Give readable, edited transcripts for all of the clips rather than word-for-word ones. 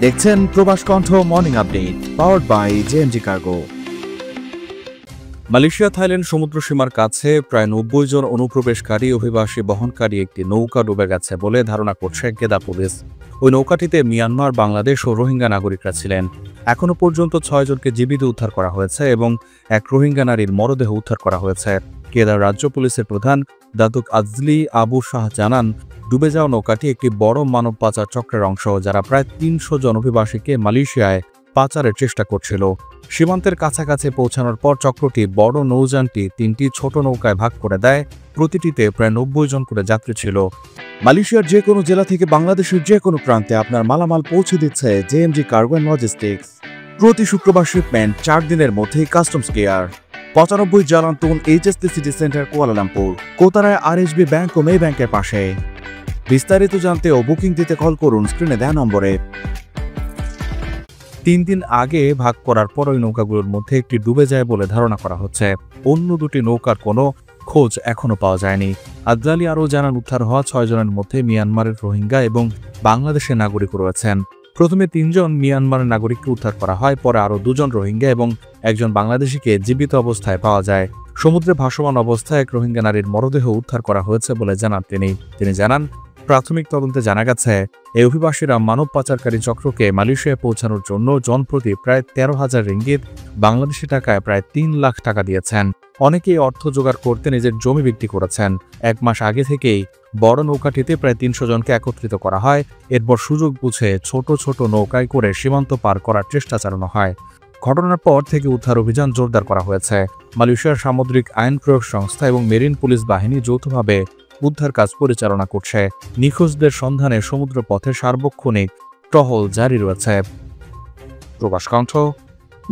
দেখছেন Probash Kantha morning update powered by JMG cargo. Malaysia Thailand সমুদ্র সীমার কাছে প্রায় ৯০ জন অনুপ্রবেশকারী অভিবাসী বহনকারী একটি নৌকা ডুবে গেছে বলে ধারণা করছে কেদা পুলিশ। ওই নৌকাটিতে মিয়ানমার, বাংলাদেশ ও রোহিঙ্গা নাগরিকরা ছিলেন। এখনও পর্যন্ত ৬ জনকে জীবিত উদ্ধার করা হয়েছে এবং এক রোহিঙ্গা নারীর মরদেহ উদ্ধার করা হয়েছে। কেদার রাজ্য পুলিশের প্রধান দাতুক আজলি আবু শাহ জানান, ডুবে যাওয়া নৌকাটি একটি বড় মানব পাচার চক্রের অংশ, যারা প্রায় ৩০০ জন অভিবাসীকে মালয়েশিয়ায় পাচারের চেষ্টা করছিল। সীমান্তের কাছাকাছি পৌঁছানোর পর চক্রটি বড় নৌযানটি ৩টি ছোট নৌকায় ভাগ করে দেয়। প্রতিটিতে প্রায় ৯০ জন করে যাত্রী ছিল। মালয়েশিয়ার যে কোনো জেলা থেকে বাংলাদেশের যে কোনো প্রান্তে আপনার মালামাল পৌঁছে দিচ্ছে জেএমজি কার্গো অ্যান্ড লজিস্টিক্স। প্রতি শুক্রবার শিপমেন্ট, ৪ দিনের মধ্যেই customs care. ৯৫ Jalan Tun HST city centre, Kuala Lumpur, কোতারায় আরএসবি ব্যাংক ও মে ব্যাংকের পাশে। বিস্তারিত জানতে ও বুকিং দিতে কল করুন স্ক্রিনে দেওয়া নম্বরে। ৩ দিন আগে ভাগ করার পর ওই নৌকাগুলোর মধ্যে একটি ডুবে যায় বলে ধারণা করা হচ্ছে। অন্য দুটি নৌকার কোনো খোঁজ এখনো পাওয়া যায়নি। আজলি আরও জানান, উদ্ধার হওয়া ৬ জনের মধ্যে মিয়ানমারের রোহিঙ্গা এবং বাংলাদেশের নাগরিক রয়েছেন। প্রথমে ৩ জন মিয়ানমারের নাগরিককে উদ্ধার করা হয়, পরে আরও ২ জন রোহিঙ্গা এবং একজন বাংলাদেশিকে জীবিত অবস্থায় পাওয়া যায়। সমুদ্রে ভাসমান অবস্থায় এক রোহিঙ্গা নারীর মরদেহ উদ্ধার করা হয়েছে বলে জানান তিনি জানান, প্রাথমিক তদন্তে জানা গেছে এই অভিবাসীরা মানব পাচারকারী চক্রকে মালয়েশিয়ায় পৌঁছানোর জন্য জনপ্রতি প্রায় ১৩,০০০ রিঙ্গিত, বাংলাদেশি টাকায় প্রায় ৩ লাখ টাকা দিয়েছেন। অনেকেই অর্থ জোগাড় করতে নিজের জমি বিক্রি করেছেন। ১ মাস আগে থেকেই বড় নৌকাটিতে প্রায় ৩০০ জনকে একত্রিত করা হয়। এরপর সুযোগ বুঝে ছোট ছোট নৌকায় করে সীমান্ত পার করার চেষ্টা চালানো হয়। ঘটনার পর থেকে উদ্ধার অভিযান জোরদার করা হয়েছে। মালয়েশিয়ার সামুদ্রিক আইন প্রয়োগ সংস্থা এবং মেরিন পুলিশ বাহিনী যৌথভাবে উদ্ধার কাজ পরিচালনা করছে। নিখোঁজদের সন্ধানে সমুদ্রপথে সার্বক্ষণিক টহল জারি রয়েছে। প্রবাস কণ্ঠ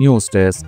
নিউজ ডেস্ক।